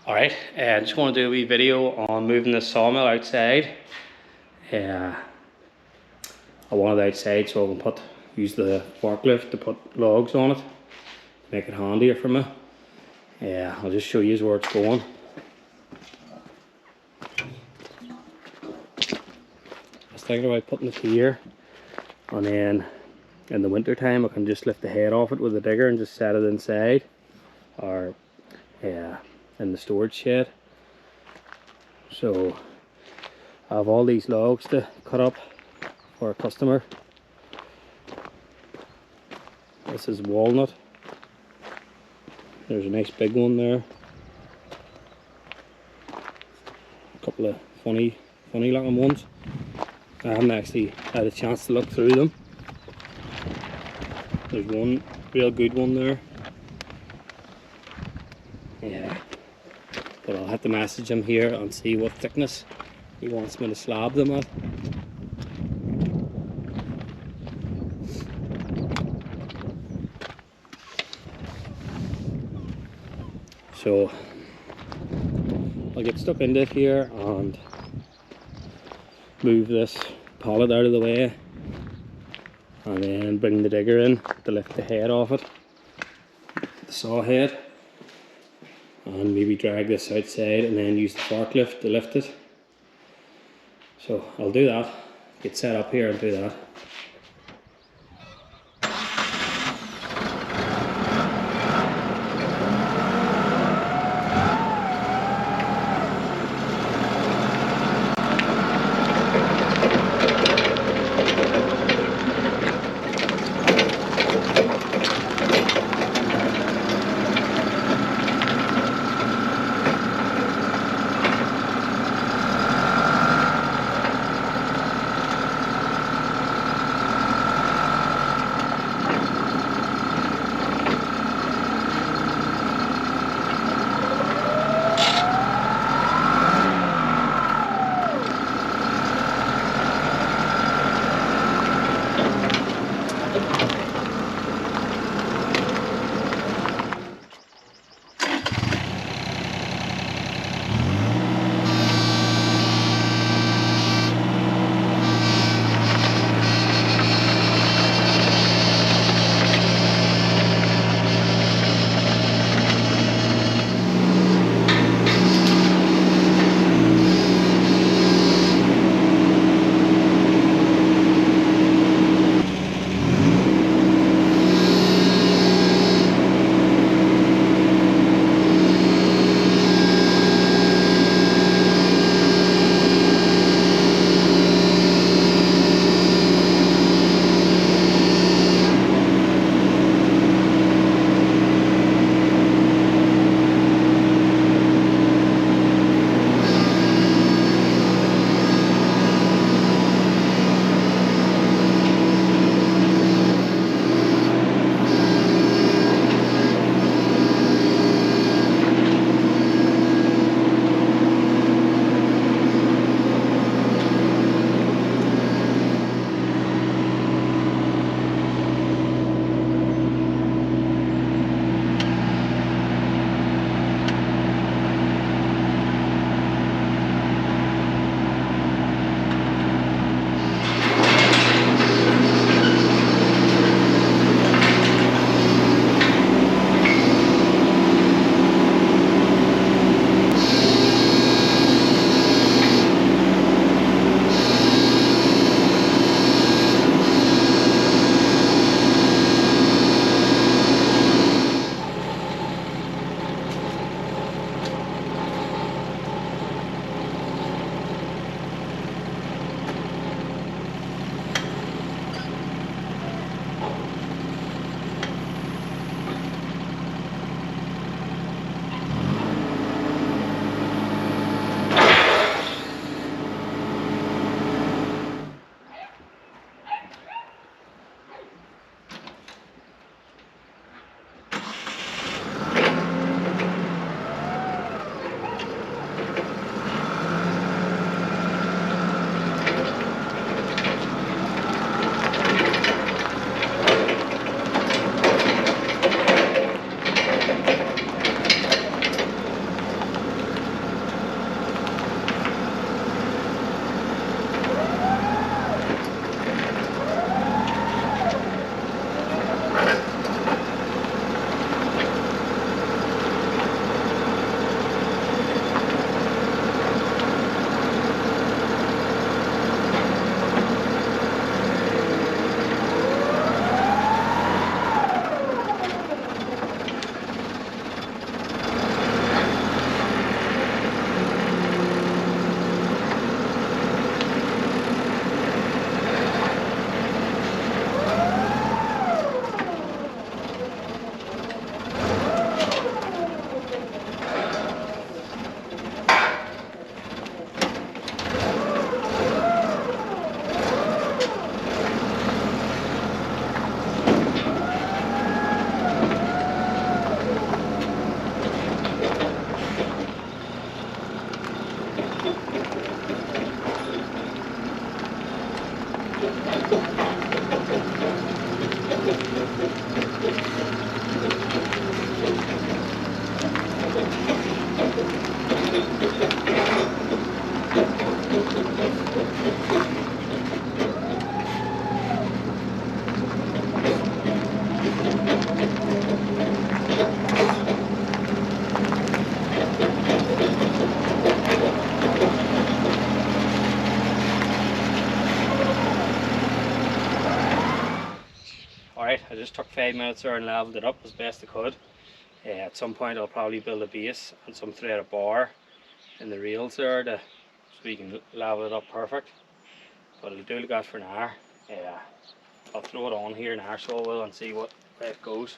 Alright, I just want to do a wee video on moving the sawmill outside. I want it outside so I can use the forklift to put logs on it, make it handier for me. I'll just show you where it's going. I was thinking about putting it here, and then in the winter time I can just lift the head off it with a digger and just set it inside, or in the storage shed. So I have all these logs to cut up for a customer. This is walnut. There's a nice big one there. A couple of funny looking ones. I haven't actually had a chance to look through them. There's one real good one there. But I'll have to message him here and see what thickness he wants me to slab them at. So I'll get stuck into it here and move this pallet out of the way, and then bring the digger in to lift the head off it, the saw head, and maybe drag this outside and then use the forklift to lift it. So I'll do that, get set up here and do that. Alright, I just took 5 minutes there and leveled it up as best I could. At some point I'll probably build a base and some threaded bar in the rails there so we can level it up perfect. But I'll do that for now. I'll throw it on here now, so I will, and see what way it goes.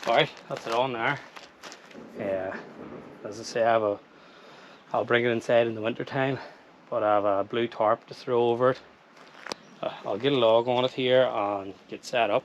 Alright, that's it on there. As I say, I'll bring it inside in the winter time, but I have a blue tarp to throw over it. I'll get a log on it here and get set up.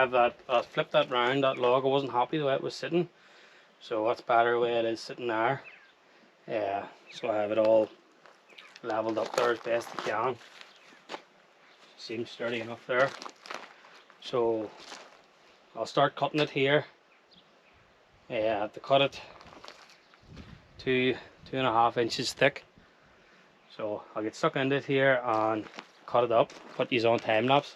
have that, flip that round, that log. I wasn't happy the way it was sitting, so that's better the way it is sitting there. Yeah, so I have it all leveled up there as best I can. Seems sturdy enough there. So I'll start cutting it here. I have to cut it 2.5 inches thick. So I'll get stuck into it here and cut it up, put these on time lapse.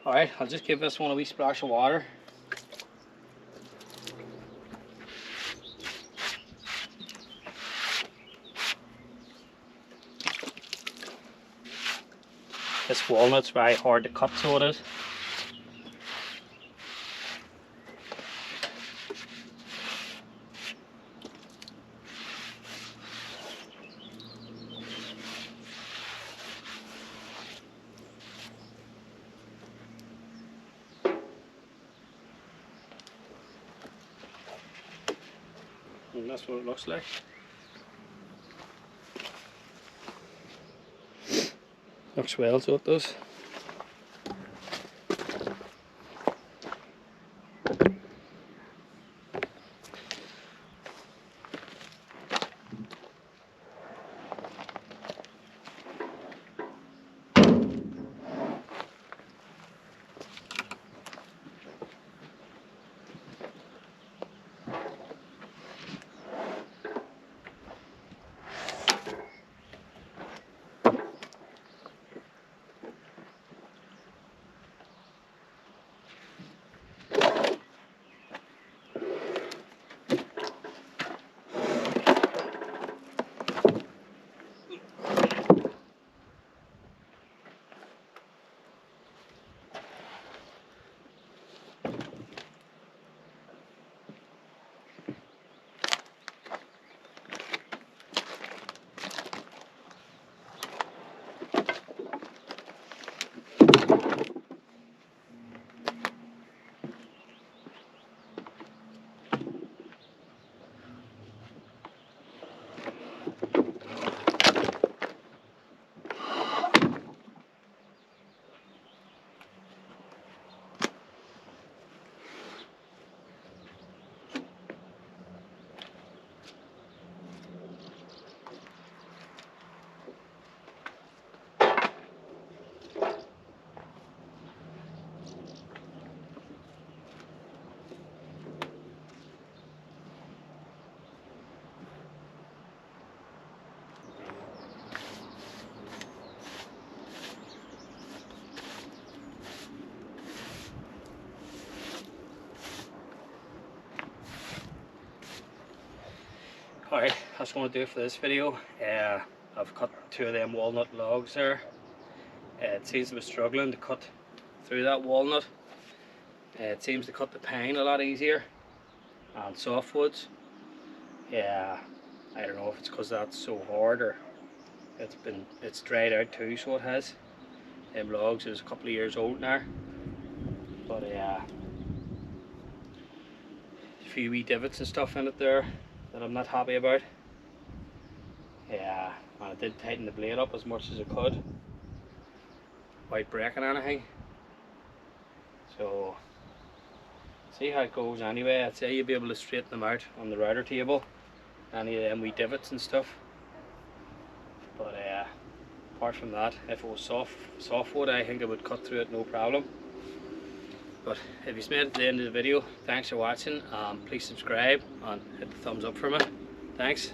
Alright, I'll just give this one a wee splash of water. This walnut's very hard to cut, so it is. And that's what it looks like. Looks well, so it does. Alright, that's what I'm going to do for this video. I've cut 2 of them walnut logs there. It seems to be struggling to cut through that walnut. It seems to cut the pine a lot easier, and softwoods. I don't know if it's because that's so hard or it's dried out too, so it has. Them logs is a couple of years old now, but a few wee divots and stuff in it there that I'm not happy about. And I did tighten the blade up as much as I could without breaking anything. So see how it goes anyway. I'd say you'll be able to straighten them out on the router table, any of them wee divots and stuff. But apart from that, if it was softwood, I think I would cut through it no problem. But if you've made it to the end of the video, thanks for watching. Please subscribe and hit the thumbs up for me. Thanks.